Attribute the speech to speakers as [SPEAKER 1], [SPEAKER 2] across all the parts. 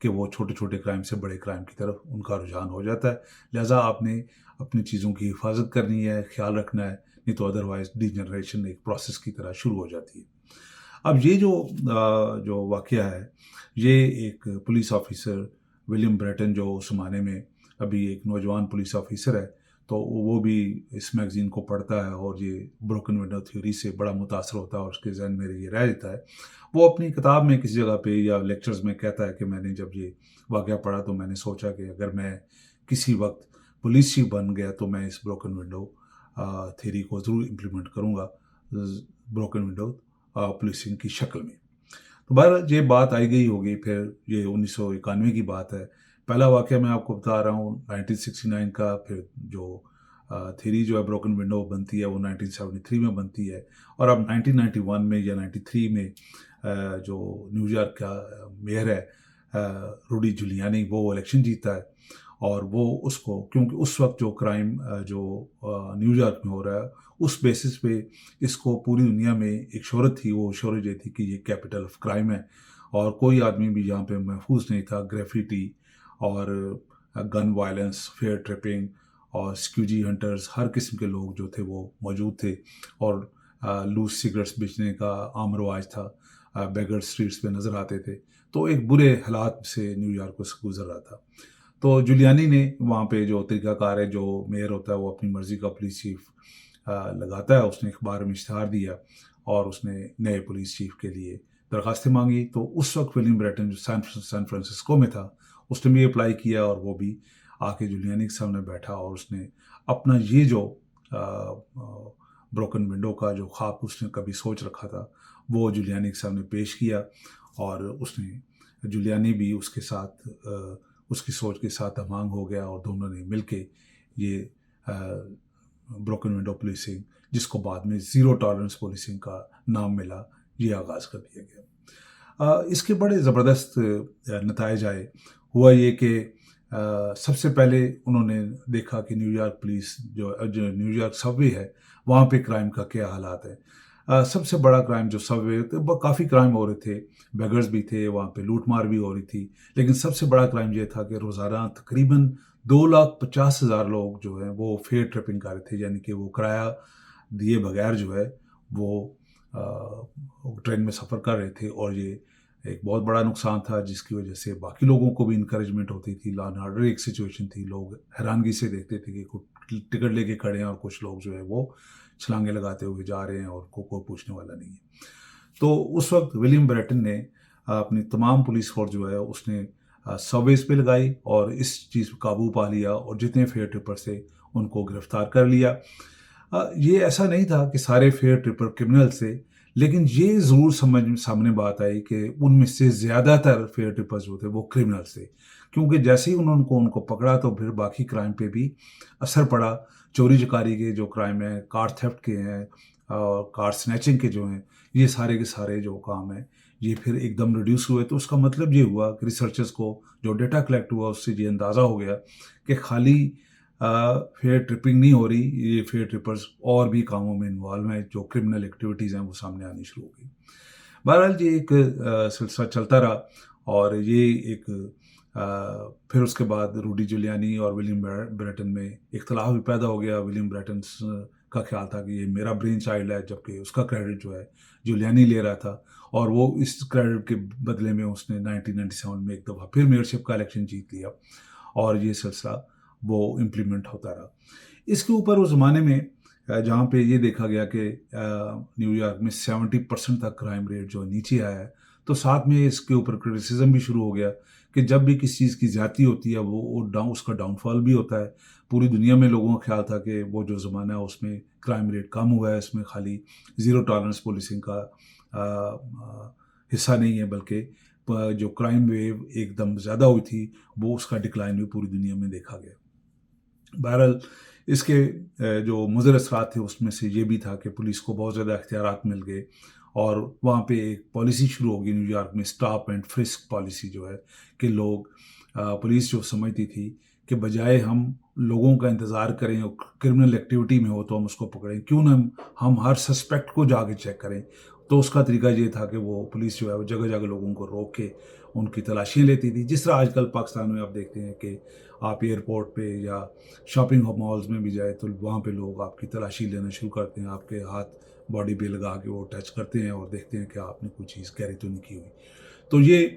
[SPEAKER 1] کہ وہ چھوٹے چھوٹے کرائم سے بڑے کرائم کی طرف ان کا رجحان ہو جاتا ہے. لہٰذا آپ نے اپنی چیزوں کی حفاظت کرنی ہے, خیال رکھنا ہے, نہیں تو ادروائز ڈی جنریشن ایک پروسیس کی طرح شروع ہو جاتی ہے. اب یہ جو واقعہ ہے, یہ ایک پولیس آفیسر ولیم بریٹن جو اس زمانے میں ابھی ایک نوجوان پولیس آفیسر ہے, تو وہ بھی اس میگزین کو پڑھتا ہے اور یہ بروکن ونڈو تھیوری سے بڑا متاثر ہوتا ہے اور اس کے ذہن میں یہ رہ جاتا ہے. وہ اپنی کتاب میں کسی جگہ پہ یا لیکچرز میں کہتا ہے کہ میں نے جب یہ واقعہ پڑھا تو میں نے سوچا کہ اگر میں کسی وقت پولیس چیف بن گیا تو میں اس بروکن ونڈو تھیوری کو ضرور امپلیمنٹ کروں گا بروکن ونڈو پولیسنگ کی شکل میں. تو بہرحال یہ بات آئی گئی ہوگی. پھر یہ 1991 کی بات ہے. پہلا واقعہ میں آپ کو بتا رہا ہوں 1969 کا. پھر جو تھیری جو ہے بروکن ونڈو بنتی ہے وہ 1973 میں بنتی ہے. اور اب 1991 میں یا 93 میں جو نیو یارک کا میئر ہے روڈی جولیانی, وہ الیکشن جیتا ہے. اور وہ اس کو, کیونکہ اس وقت جو کرائم جو نیو یارک میں ہو رہا ہے اس بیسس پہ اس کو پوری دنیا میں ایک شہرت تھی. وہ شہرت یہ تھی کہ یہ کیپٹل آف کرائم ہے اور کوئی آدمی بھی یہاں پہ محفوظ نہیں تھا. گریفٹی اور گن وائلنس, فیئر ٹرپنگ اور سکیوجی ہنٹرز, ہر قسم کے لوگ جو تھے وہ موجود تھے. اور لوز سگریٹس بیچنے کا عام رواج تھا, بیگر اسٹریٹس پہ نظر آتے تھے. تو ایک برے حالات سے نیو یارک کو گزر رہا تھا. تو جولیانی نے وہاں پہ جو طریقہ کار ہے, جو میئر ہوتا ہے وہ اپنی مرضی کا پولیس چیف لگاتا ہے. اس نے اخبار میں اشتہار دیا اور اس نے نئے پولیس چیف کے لیے درخواستیں مانگی. تو اس وقت ولیم بریٹن جو سان فرانسسکو میں تھا اس نے بھی اپلائی کیا اور وہ بھی آ کے جولیانی کے سامنے بیٹھا اور اس نے اپنا یہ جو بروکن ونڈو کا جو خواب اس نے کبھی سوچ رکھا تھا وہ جولیانی کے سامنے پیش کیا. اور اس نے جولیانی بھی اس کے ساتھ اس کی سوچ کے ساتھ ہمانگ ہو گیا اور دونوں نے مل کے یہ بروکن ونڈو پولیسنگ, جس کو بعد میں زیرو ٹالرنس پولیسنگ کا نام ملا, یہ آغاز کر دیا گیا. اس کے بڑے زبردست نتائج آئے. ہوا یہ کہ سب سے پہلے انہوں نے دیکھا کہ نیو یارک پولیس جو نیو یارک سب وے ہے وہاں پہ کرائم کا کیا حالات ہے. سب سے بڑا کرائم جو سب وے, کافی کرائم ہو رہے تھے, بیگرز بھی تھے وہاں پہ, لوٹ مار بھی ہو رہی تھی, لیکن سب سے بڑا کرائم یہ تھا کہ روزانہ تقریباً 2,50,000 لوگ جو ہیں وہ فیئر ٹرپنگ کر رہے تھے. یعنی کہ وہ کرایہ دیے بغیر جو ہے وہ ٹرین میں سفر کر رہے تھے. اور یہ ایک بہت بڑا نقصان تھا جس کی وجہ سے باقی لوگوں کو بھی انکریجمنٹ ہوتی تھی. لا اینڈ آرڈر ایک سچویشن تھی, لوگ حیرانگی سے دیکھتے تھے کہ ٹکٹ لے کے کھڑے ہیں اور کچھ لوگ جو ہے وہ چھلانگیں لگاتے ہوئے جا رہے ہیں اور کوئی پوچھنے والا نہیں ہے. تو اس وقت ولیم بریٹن نے اپنی تمام پولیس فورس جو ہے اس نے سب ویز پہ لگائی اور اس چیز پہ قابو پا لیا اور جتنے فیئر ٹرپر سے ان کو گرفتار کر لیا. یہ ایسا نہیں تھا کہ سارے فیئر ٹرپر کرمنل سے, لیکن یہ ضرور سامنے بات آئی کہ ان میں سے زیادہ تر فیئر ٹرپر جو تھے وہ کرمنل سے, کیونکہ جیسے ہی انہوں ان کو پکڑا تو پھر باقی کرائم پہ بھی اثر پڑا. چوری چکاری کے جو کرائم ہیں, کار تھیفٹ کے ہیں اور کار سنیچنگ کے جو ہیں, یہ سارے کے سارے جو کام ہیں یہ پھر ایک دم ریڈیوس ہوئے. تو اس کا مطلب یہ ہوا کہ ریسرچرز کو جو ڈیٹا کلیکٹ ہوا اس سے یہ اندازہ ہو گیا کہ خالی فیئر ٹرپنگ نہیں ہو رہی, یہ فیئر ٹرپرز اور بھی کاموں میں انوالو ہیں, جو کرمنل ایکٹیویٹیز ہیں وہ سامنے آنی شروع ہو گئی. بہرحال یہ ایک سلسلہ چلتا رہا اور یہ ایک پھر اس کے بعد روڈی جولیانی اور ولیم بریٹن میں اختلاف بھی پیدا ہو گیا. ولیم بریٹن کا خیال تھا کہ یہ میرا برین چائلڈ ہے, جبکہ اس کا کریڈٹ جو ہے جولیانی لے رہا تھا. اور وہ اس کریڈٹ کے بدلے میں اس نے 1997 میں ایک دفعہ پھر میئرشپ کا الیکشن جیت لیا اور یہ سلسلہ وہ امپلیمنٹ ہوتا رہا. اس کے اوپر اس زمانے میں جہاں پہ یہ دیکھا گیا کہ نیو یارک میں 70% تک کرائم ریٹ جو نیچے آیا ہے, تو ساتھ میں اس کے اوپر کرٹیسزم بھی شروع ہو گیا کہ جب بھی کسی چیز کی زیادتی ہوتی ہے وہ اس کا ڈاؤن فال بھی ہوتا ہے. پوری دنیا میں لوگوں کا خیال تھا کہ وہ جو زمانہ ہے اس میں کرائم ریٹ کم ہوا ہے, اس میں خالی زیرو ٹالرنس پولیسنگ کا حصہ نہیں ہے, بلکہ جو کرائم ویو ایک دم زیادہ ہوئی تھی وہ اس کا ڈکلائن بھی پوری دنیا میں دیکھا گیا. بہرحال اس کے جو مضر اثرات تھے اس میں سے یہ بھی تھا کہ پولیس کو بہت زیادہ اختیارات مل گئے اور وہاں پہ ایک پالیسی شروع ہوگی نیو یارک میں, اسٹاپ اینڈ فرسک پالیسی جو ہے, کہ لوگ پولیس جو سمجھتی تھی کہ بجائے ہم لوگوں کا انتظار کریں اور کرمنل ایکٹیویٹی میں ہو تو ہم اس کو پکڑیں, کیوں نہ ہم ہر سسپیکٹ کو جا کے چیک کریں. تو اس کا طریقہ یہ تھا کہ وہ پولیس جو ہے وہ جگہ جگہ لوگوں کو روک کے ان کی تلاشیاں لیتی تھی، جس طرح آج کل پاکستان میں آپ دیکھتے ہیں کہ آپ ایئرپورٹ پہ یا شاپنگ مالز میں بھی جائے تو وہاں پہ لوگ آپ کی تلاشی لینا شروع کرتے ہیں، آپ کے ہاتھ باڈی پہ لگا کے وہ ٹچ کرتے ہیں اور دیکھتے ہیں کہ آپ نے کوئی چیز کیری تو نہیں کی ہوئی. تو یہ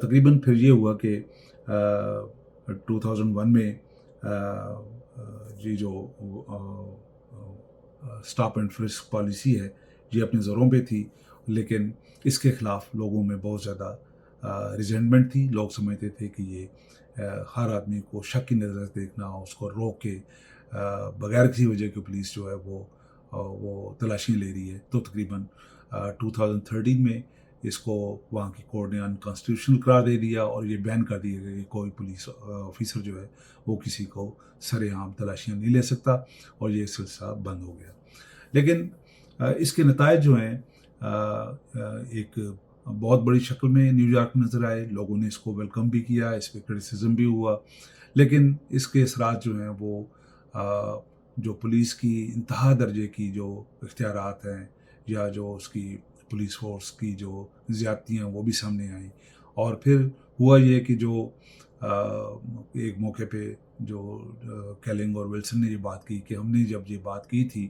[SPEAKER 1] تقریباً پھر یہ ہوا کہ 2001 میں یہ جو اسٹاپ اینڈ فرسک پالیسی ہے یہ اپنے زوروں پہ تھی، لیکن اس کے خلاف لوگوں میں بہت زیادہ ریزنٹمنٹ تھی. لوگ سمجھتے تھے کہ یہ ہر آدمی کو شک کی نظر سے دیکھنا، اس کو روک کے بغیر کسی وجہ کے پولیس جو ہے وہ تلاشیاں لے رہی ہے. تو تقریباً 2013 میں اس کو وہاں کی کورٹ نے انکانسٹیٹیوشنل قرار دے دیا اور یہ بین کر دیا گیا کہ کوئی پولیس آفیسر جو ہے وہ کسی کو سر عام تلاشیاں نہیں لے سکتا، اور یہ سلسلہ بند ہو گیا. لیکن اس کے نتائج جو ہیں ایک بہت بڑی شکل میں نیو یارک میں نظر آئے. لوگوں نے اس کو ویلکم بھی کیا، اس پہ کرٹیسزم بھی ہوا، لیکن اس کے اثرات جو ہیں وہ جو پولیس کی انتہا درجے کی جو اختیارات ہیں یا جو اس کی پولیس فورس کی جو زیادتیاں وہ بھی سامنے آئیں. اور پھر ہوا یہ کہ جو ایک موقع پہ جو کیلنگ اور ولسن نے یہ بات کی کہ ہم نے جب یہ بات کی تھی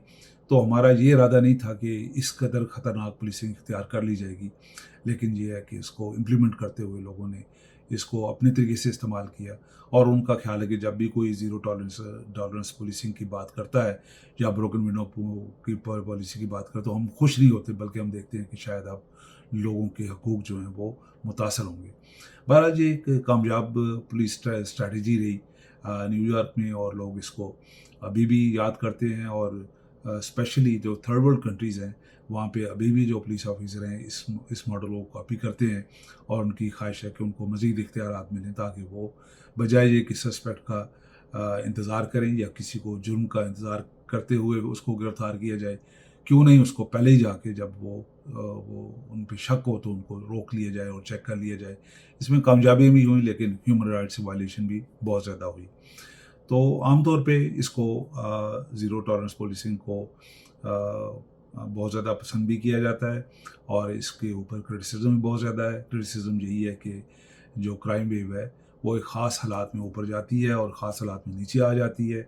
[SPEAKER 1] تو ہمارا یہ ارادہ نہیں تھا کہ اس قدر خطرناک پولیسنگ اختیار کر لی جائے گی، لیکن یہ ہے کہ اس کو امپلیمنٹ کرتے ہوئے لوگوں نے اس کو اپنے طریقے سے استعمال کیا. اور ان کا خیال ہے کہ جب بھی کوئی زیرو ٹالرنس پولیسنگ کی بات کرتا ہے یا بروکن ونڈو کی پالیسی کی بات کرتا ہے تو ہم خوش نہیں ہوتے، بلکہ ہم دیکھتے ہیں کہ شاید اب لوگوں کے حقوق جو ہیں وہ متاثر ہوں گے. بہرحال یہ ایک کامیاب پولیس اسٹریٹجی رہی نیو یارک میں، اور لوگ اس کو ابھی بھی یاد کرتے ہیں. اور اسپیشلی جو تھرڈ ورلڈ کنٹریز ہیں وہاں پہ ابھی بھی جو پولیس آفیسر ہیں اس ماڈل کو کاپی کرتے ہیں، اور ان کی خواہش ہے کہ ان کو مزید اختیارات ملیں تاکہ وہ بجائے یہ کہ سسپیکٹ کا انتظار کریں یا کسی کو جرم کا انتظار کرتے ہوئے اس کو گرفتار کیا جائے، کیوں نہیں اس کو پہلے ہی جا کے جب وہ ان پہ شک ہو تو ان کو روک لیا جائے اور چیک کر لیا جائے. اس میں کامیابی بھی ہوئی لیکن ہیومن رائٹس وائلیشن بھی بہت زیادہ ہوئی. تو عام طور پہ اس کو زیرو ٹالرنس پولیسنگ کو بہت زیادہ پسند بھی کیا جاتا ہے، اور اس کے اوپر کرٹیسزم بھی بہت زیادہ ہے. کرٹیسزم یہی ہے کہ جو کرائم ویو ہے وہ ایک خاص حالات میں اوپر جاتی ہے اور خاص حالات میں نیچے آ جاتی ہے.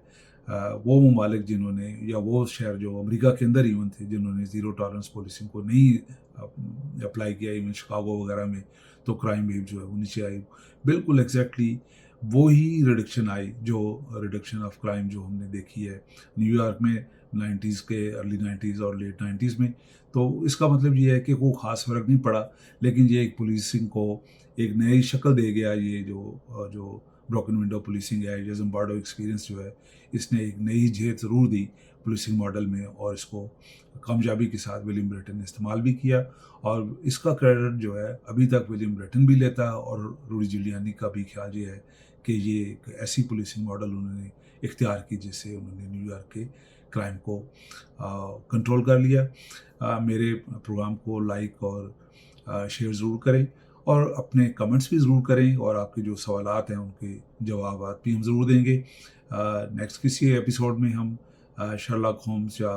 [SPEAKER 1] وہ ممالک جنہوں نے یا وہ شہر جو امریکہ کے اندر ایون تھے جنہوں نے زیرو ٹالرنس پولیسنگ کو نہیں اپلائی کیا، ایون شکاگو وغیرہ میں، تو کرائم ویو جو ہے وہ نیچے آئی. بالکل ایگزیکٹلی وہی ریڈکشن آئی جو ریڈکشن آف کرائم جو ہم نے دیکھی ہے نیو یارک میں 90s کے ارلی 90s اور لیٹ 90s میں. تو اس کا مطلب یہ ہے کہ وہ خاص فرق نہیں پڑا، لیکن یہ ایک پولیسنگ کو ایک نئی شکل دے گیا. یہ جو بروکن ونڈو پولیسنگ ہے یا زمبارڈو ایکسپیرینس جو ہے اس نے ایک نئی جہت ضرور دی پولیسنگ ماڈل میں، اور اس کو کامیابی کے ساتھ ولیم بریٹن نے استعمال بھی کیا. اور اس کا کریڈٹ جو ہے ابھی تک ولیم بریٹن بھی لیتا ہے، اور روڈی جولیانی کا بھی خیال یہ ہے کہ یہ ایک ایسی پولیسنگ ماڈل انہوں نے اختیار کی جس سے انہوں نے نیو یارک کے کرائم کو کنٹرول کر لیا. میرے پروگرام کو لائک اور شیئر ضرور کریں، اور اپنے کمنٹس بھی ضرور کریں، اور آپ کے جو سوالات ہیں ان کے جوابات بھی ہم ضرور دیں گے. نیکسٹ کسی ایپیسوڈ میں ہم شرلاک ہومز یا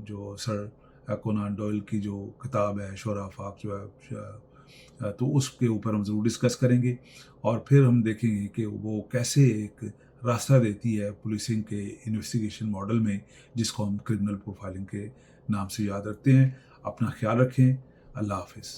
[SPEAKER 1] جو سر کونان ڈوئل کی جو کتاب ہے شور آفاق جو ہے تو اس کے اوپر ہم ضرور ڈسکس کریں گے، اور پھر ہم دیکھیں گے کہ وہ کیسے ایک راستہ دیتی ہے پولیسنگ کے انویسٹیگیشن ماڈل میں، جس کو ہم کرمنل پروفائلنگ کے نام سے یاد رکھتے ہیں. اپنا خیال رکھیں. اللہ حافظ.